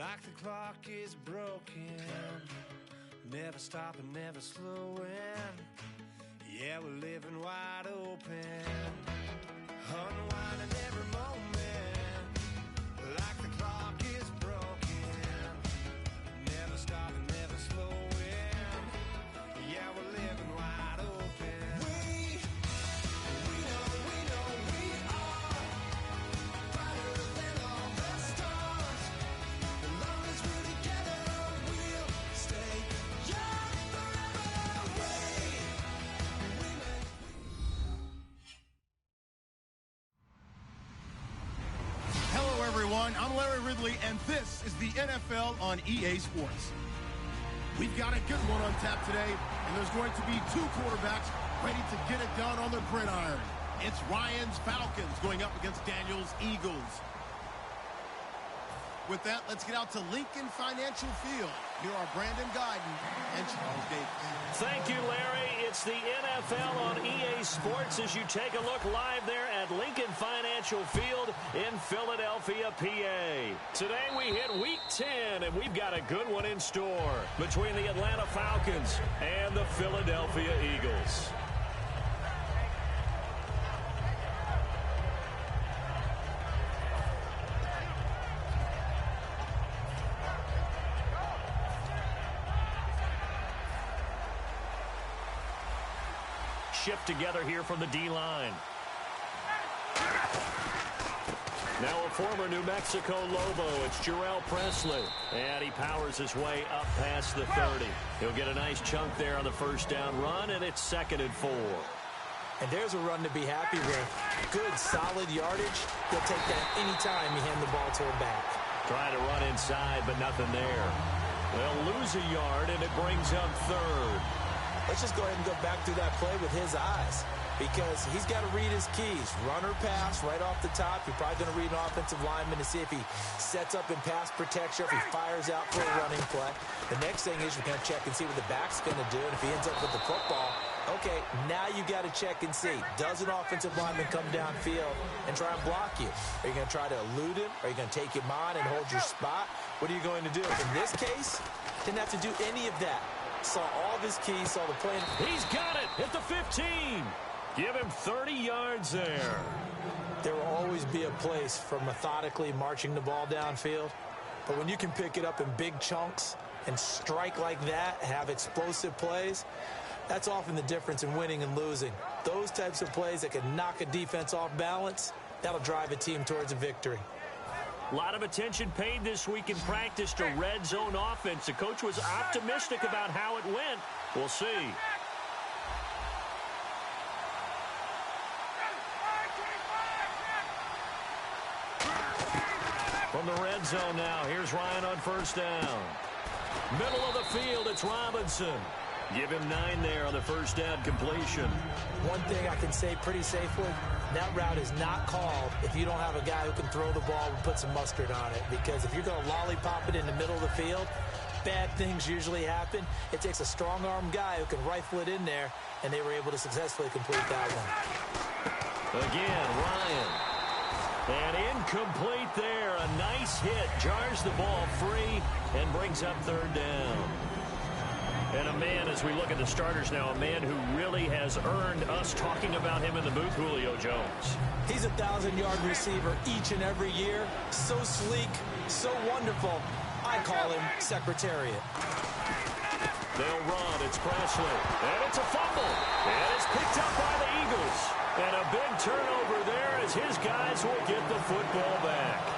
Like the clock is broken, never stopping, never slowing. Yeah, we're living wide open, unwinding every moment. Like the clock is broken, never stopping, never slowing. Yeah, we're living wide open. We know we are brighter than all the stars. As long as we're together, we'll stay young forever. Hello, everyone. I'm Larry Ridley, and this is the NFL on EA Sports. We've got a good one on tap today, and there's going to be two quarterbacks ready to get it done on the gridiron. It's Ryan's Falcons going up against Daniel's Eagles. With that, let's get out to Lincoln Financial Field. Here are Brandon Guyton and Charles Davis. Thank you, Larry. It's the NFL on EA Sports as you take a look live there at Lincoln Financial Field in Philadelphia, PA. Today we hit Week 10, and we've got a good one in store between the Atlanta Falcons and the Philadelphia Eagles. Shift together here from the D-line. Now a former New Mexico Lobo, it's Jarrell Presley. And he powers his way up past the 30. He'll get a nice chunk there on the first down run, and it's 2nd and 4. And there's a run to be happy with. Good, solid yardage. He'll take that anytime you hand the ball to him back. Trying to run inside, but nothing there. They'll lose a yard, and it brings up 3rd. Let's just go ahead and go back through that play with his eyes, because he's got to read his keys. Run or pass right off the top. You're probably going to read an offensive lineman to see if he sets up in pass protection, if he fires out for a running play. The next thing is you're going to check and see what the back's going to do, and if he ends up with the football, okay, now you got to check and see. Does an offensive lineman come downfield and try and block you? Are you going to try to elude him? Are you going to take him on and hold your spot? What are you going to do? In this case, didn't have to do any of that. Saw all of his keys, saw the play. He's got it at the 15. Give him 30 yards there. There will always be a place for methodically marching the ball downfield. But when you can pick it up in big chunks and strike like that, have explosive plays, that's often the difference in winning and losing. Those types of plays that can knock a defense off balance, that'll drive a team towards a victory. A lot of attention paid this week in practice to red zone offense. The coach was optimistic about how it went. We'll see. From the red zone now, here's Ryan on first down. Middle of the field, it's Robinson. Give him 9 there on the first down completion. One thing I can say pretty safely, that route is not called if you don't have a guy who can throw the ball and put some mustard on it. Because if you're going to lollipop it in the middle of the field, bad things usually happen. It takes a strong-arm guy who can rifle it in there, and they were able to successfully complete that one. Again, Ryan. And incomplete there. A nice hit. Jars the ball free and brings up 3rd down. And a man, as we look at the starters now, a man who really has earned us talking about him in the booth, Julio Jones. He's a 1,000-yard receiver each and every year. So sleek, so wonderful. I call him Secretariat. They'll run. It's Presley. And it's a fumble. And it's picked up by the Eagles. And a big turnover there as his guys will get the football back.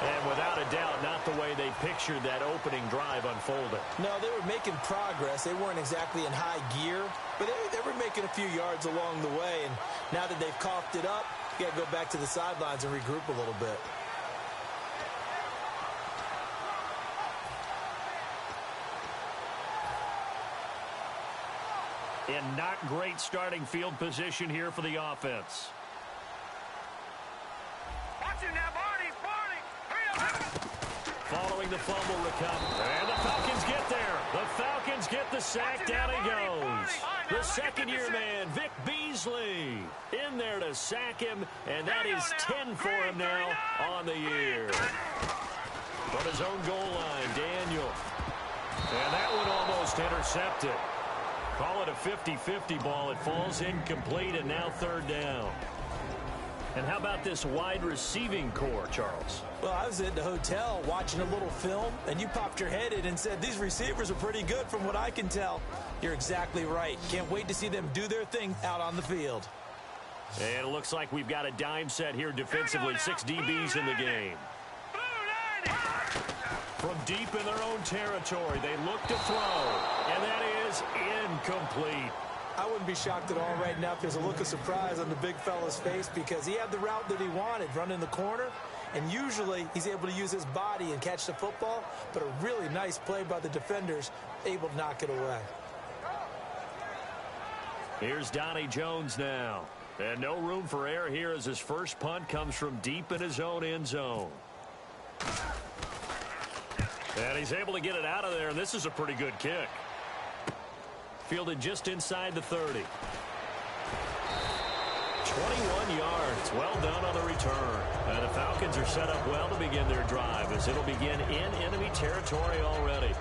And without a doubt, not the way they pictured that opening drive unfolding. No, they were making progress. They weren't exactly in high gear, but they were making a few yards along the way. And now that they've coughed it up, you got to go back to the sidelines and regroup a little bit. And not great starting field position here for the offense. Watch it now, Barney. Following the fumble recovery. And the Falcons get there. The Falcons get the sack. Down he goes. The second-year man, Vic Beasley, in there to sack him. And that is 10 for him now on the year. From his own goal line, Daniel. And that one almost intercepted. Call it a 50-50 ball. It falls incomplete, and now third down. And how about this wide receiving core, Charles? Well, I was at the hotel watching a little film, and you popped your head in and said, these receivers are pretty good from what I can tell. You're exactly right. Can't wait to see them do their thing out on the field. And it looks like we've got a dime set here defensively. 6 DBs in the game. From deep in their own territory, they look to throw, and that is incomplete. I wouldn't be shocked at all right now if there's a look of surprise on the big fella's face because he had the route that he wanted, running the corner, and usually he's able to use his body and catch the football, but a really nice play by the defenders, able to knock it away. Here's Donnie Jones now, and no room for error here as his first punt comes from deep in his own end zone. And he's able to get it out of there, and this is a pretty good kick. Fielded just inside the 30. 21 yards. Well done on the return. And the Falcons are set up well to begin their drive as it'll begin in enemy territory already.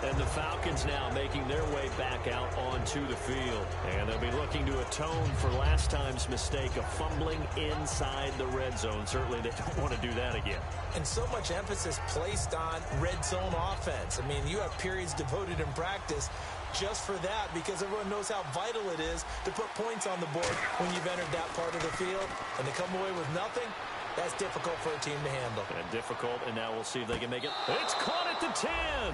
And the Falcons now making their way back out onto the field. And they'll be looking to atone for last time's mistake of fumbling inside the red zone. Certainly they don't want to do that again. And so much emphasis placed on red zone offense. I mean, you have periods devoted in practice just for that because everyone knows how vital it is to put points on the board when you've entered that part of the field. And to come away with nothing, that's difficult for a team to handle. And difficult, and now we'll see if they can make it. It's caught at the 10.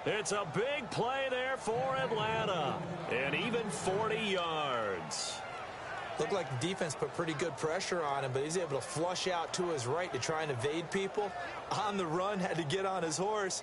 It's a big play there for Atlanta. And even 40 yards. Looked like the defense put pretty good pressure on him, but he's able to flush out to his right to try and evade people. On the run, had to get on his horse.